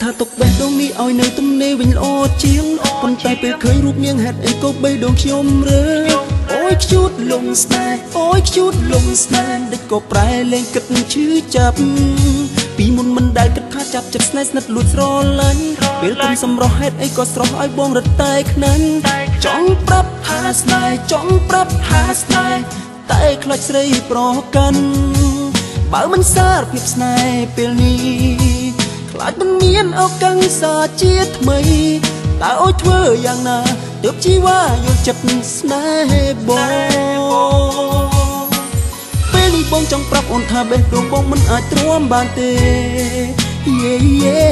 ថាទុកបេះដូងនេះឲ្យនៅទំនេរវិញល្អជាងប៉ុន្តែពេលឃើញរូបនាងហេតុអីក៏បេះដូងខ្ញុំរើអូយខ្ជូតលងស្នេហ៍អូយខ្ជូតលងស្នេហ៍ដេចក៏ប្រែលែងគិតឈឺចាប់ពីមុនមិនដែលគិតថាចាប់ចិត្តស្នេហ៍ស្និទ្ធលួចស្រឡាញ់ពេលគុំសម្រស់ហេតុអីក៏ស្រស់ឲ្យបងរត់តែខ្នាញ់ចង់ប្រាប់ថាស្នេហ៍ចង់ប្រាប់ថាស្នេហ៍តែខ្លាចស្រីប្រកាន់បើមិនសារភាពស្នេហ៍ពេលនេះខ្លាចមិនមានឱកាសសាជាថ្មីតើអូយធ្វើយ៉ាងណាទើបជីវ៉ាយល់ចិត្តស្នេហ៍បងពេលនេះបងចង់ប្រាប់អូនថាបេះដូងបងមិនអាចទ្រាំបានទេយេ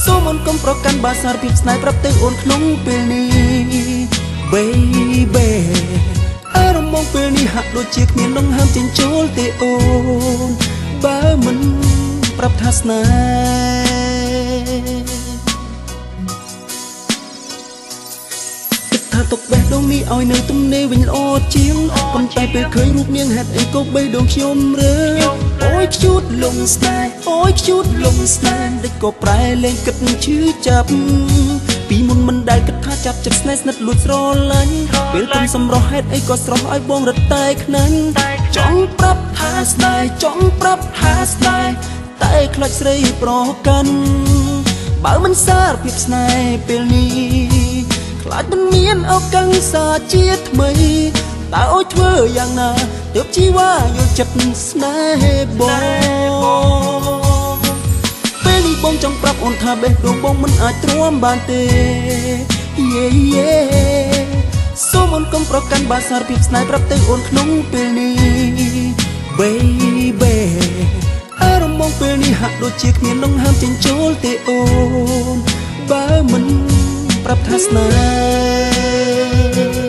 សូមអូនកុំប្រកាន់បាសារភាពស្នេហ៍ប្រាប់ទៅអូនក្នុងពេលនេះ Baby អារម្មណ៍បងពេលនេះហាក់ដូចជាគ្មានដង្ហើមចេញចូលទេអូនបើមិនប្រាប់ថាស្នេហ៍គិតថាទុកបេះដូងនេះឲ្យនៅទំនេរវិញល្អជាងប៉ុន្តែពេលឃើញរូបនាងហេតុអីក៏បេះដូងខ្ញុំរើអូយខ្ជូតលងស្នេហ៍អូយខ្ជូតលងស្នេហ៍ដេចក៏ប្រែលែងគិតឈឺចាប់ពីមុនមិនដែលគិតថាចាប់ចិត្តស្នេហ៍ស្និទ្ធលួចស្រឡាញ់ពេលគុំសម្រស់ហេតុអីក៏ស្រស់ឲ្យបងរត់តែខ្នាញ់ចង់ប្រាប់ថាស្នេហ៍ចង់ប្រាប់ថាស្នេហ៍តែខ្លាចស្រីប្រកាន់បើមិនសារភាពស្នេហ៍ពេលនេះខ្លាចមិនមានឱកាសសាជាថ្មីតើអូយធ្វើយ៉ាងណាទើបជីវ៉ាយល់ចិត្តស្នេហ៍បងពេលនេះបងចង់ប្រាប់អូនថាបេះដូងបងមិនអាចទ្រាំបានទេយេសូមអូនកុំប្រកាន់បាសារភាពស្នេហ៍ប្រាប់ទៅអូនក្នុងពេលនេះ Babyអារម្មណ៍ពេលនេះហាក់ដូចជាគ្មានដង្ហើមចេញចូលទេអូនបើមិនប្រាប់ថាស្នេហ៍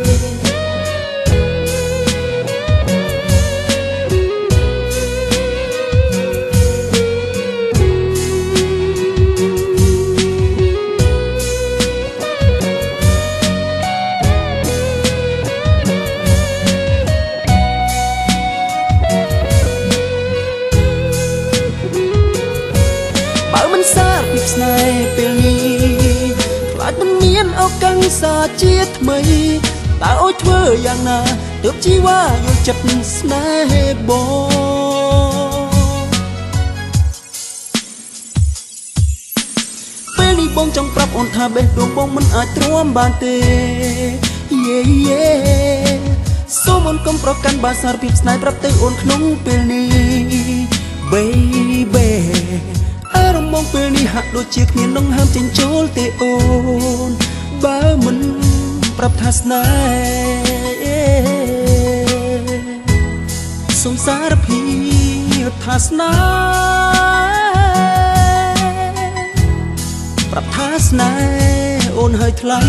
សារភាពស្នេហ៍ពេលនេះខ្លាចមិនមានឱកាសសាជាថ្មីតើអូយធ្វើយ៉ាងណាទើបជីវ៉ាយល់ចិត្តស្នេហ៍បងពេលនេះបងចង់ប្រាប់អូនថាបេះដូងបងមិនអាចទ្រាំបានទេយេសូមអូនកុំប្រកាន់បាសារភាពស្នេហ៍ប្រាប់ទៅអូនក្នុងពេលនេះ Babyអារម្មណ៍ពេលនេះហាក់ដូចជាគ្មានដង្ហើមចេញចូលទេអូនបើមិនប្រាប់ថាស្នេហ៍សូមសារភាពថាស្នេហ៍ប្រាប់ថាស្នេហ៍អូនហើយថ្លៃ